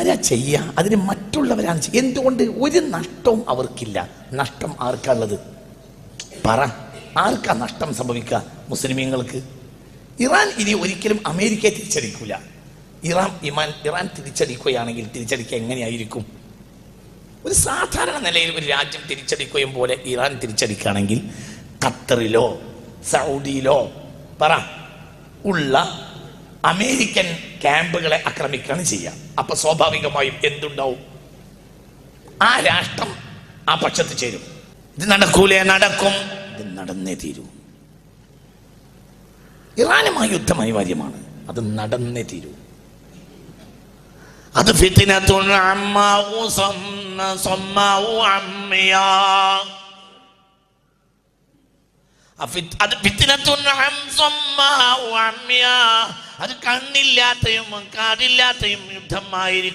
ആരാ ചെയ്യുക? അതിന് മറ്റുള്ളവരാണ് ചെയ്യുക. എന്തുകൊണ്ട്? ഒരു നഷ്ടവും അവർക്കില്ല. നഷ്ടം ആർക്കാണുള്ളത്? പറ, ആർക്കാ നഷ്ടം സംഭവിക്കുക? മുസ്ലിമീങ്ങൾക്ക്. ഇറാൻ ഇനി ഒരിക്കലും അമേരിക്കയെ തിരിച്ചടിക്കൂല. ഇറാൻ തിരിച്ചടിക്കുകയാണെങ്കിൽ തിരിച്ചടിക്കുക എങ്ങനെയായിരിക്കും? ഒരു സാധാരണ നിലയിൽ ഒരു രാജ്യം തിരിച്ചടിക്കുകയും പോലെ ഇറാൻ തിരിച്ചടിക്കുകയാണെങ്കിൽ ഖത്തറിലോ സൗദിയിലോ പറ ഉള്ള അമേരിക്കൻ ക്യാമ്പുകളെ ആക്രമിക്കുകയാണ് ചെയ്യുക. അപ്പൊ സ്വാഭാവികമായും എന്തുണ്ടാവും? ആ രാഷ്ട്രം ആ പക്ഷത്ത് ചേരും. ഇത് നടക്കൂലേ? നടക്കും. ഇത് നടന്നേ തീരൂ. ഇറാനുമായി യുദ്ധം അനിവാര്യമാണ്. അത് നടന്നേ തീരൂ. അത് ഫിത്നത്തുൻ അമ്മാഉ സമ്മാഉ അമ്മിയാ. അത് കണ്ണില്ലാത്തയും കാതില്ലാത്തയും യുദ്ധമായിരിക്കും.